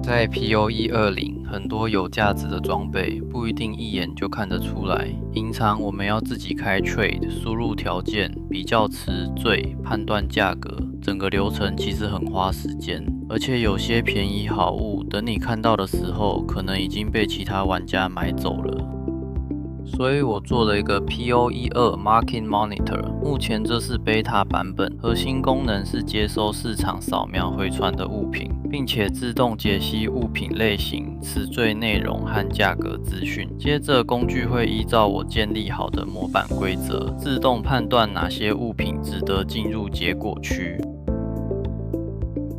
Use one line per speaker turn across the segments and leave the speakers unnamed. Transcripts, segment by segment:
在 PO120，很多有价值的装备不一定一眼就看得出来。平常我们要自己开 trade， 输入条件、比较词缀、判断价格，整个流程其实很花时间。而且有些便宜好物，等你看到的时候，可能已经被其他玩家买走了。所以我做了一个 PO12 Market Monitor， 目前这是 Beta 版本，核心功能是接收市场扫描回传的物品，并且自动解析物品类型、词缀内容和价格资讯。接着工具会依照我建立好的模板规则，自动判断哪些物品值得进入结果区。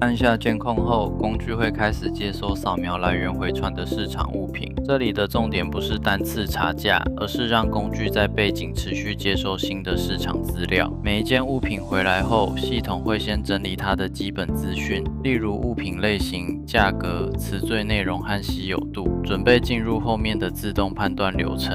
按下监控后，工具会开始接收扫描来源回传的市场物品。这里的重点不是单次查价，而是让工具在背景持续接收新的市场资料。每一件物品回来后，系统会先整理它的基本资讯，例如物品类型、价格、词缀内容和稀有度，准备进入后面的自动判断流程。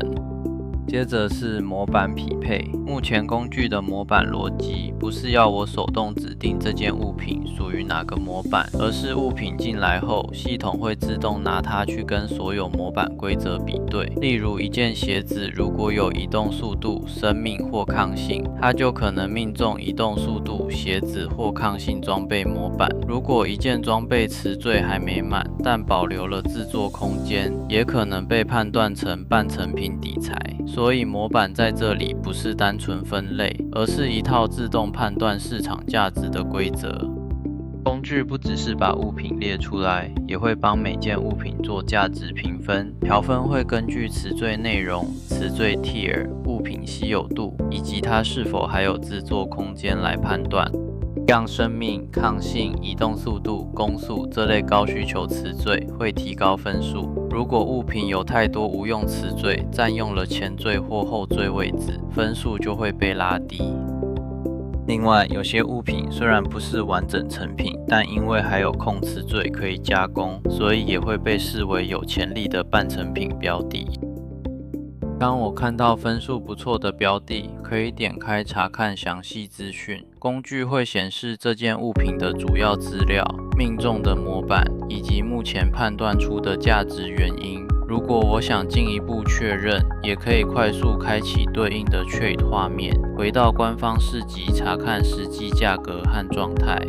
接着是模板匹配。目前工具的模板逻辑不是要我手动指定这件物品属于哪个模板，而是物品进来后，系统会自动拿它去跟所有模板规则比对。例如一件鞋子如果有移动速度、生命或抗性，它就可能命中移动速度、鞋子或抗性装备模板。如果一件装备词缀还没满，但保留了制作空间，也可能被判断成半成品底材。所以模板在这里不是单纯分类，而是一套自动判断市场价值的规则。工具不只是把物品列出来，也会帮每件物品做价值评分。评分会根据词缀内容、词缀 tier、物品稀有度以及它是否还有制作空间来判断。像生命、抗性、移动速度、攻速这类高需求词缀会提高分数。如果物品有太多无用词缀，占用了前缀或后缀位置，分数就会被拉低。另外，有些物品虽然不是完整成品，但因为还有空词缀可以加工，所以也会被视为有潜力的半成品标的。当我看到分数不错的标的，可以点开查看详细资讯。工具会显示这件物品的主要资料、命中的模板以及目前判断出的价值原因。如果我想进一步确认，也可以快速开启对应的 trade 画面，回到官方市集查看实际价格和状态。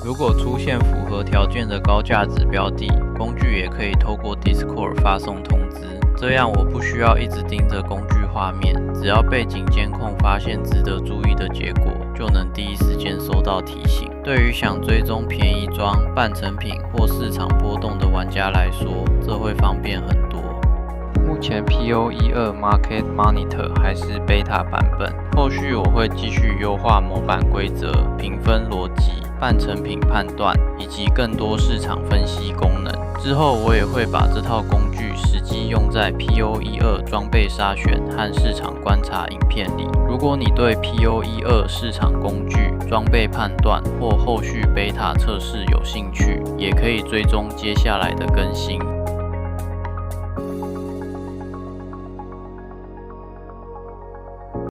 如果出现符合条件的高价值标的，工具也可以透过 Discord 发送通知。这样我不需要一直盯着工具画面，只要背景监控发现值得注意的结果，就能第一时间收到提醒。对于想追踪便宜装、半成品或市场波动的玩家来说，这会方便很多。目前 PO12 Market Monitor 还是 Beta 版本，后续我会继续优化模板规则、评分逻辑、半成品判断以及更多市场分析功能。之后我也会把这套工具实际用在 PO12 装备筛选和市场观察影片里。如果你对 PO12 市场工具、装备判断或后续 Beta 测试有兴趣，也可以追踪接下来的更新。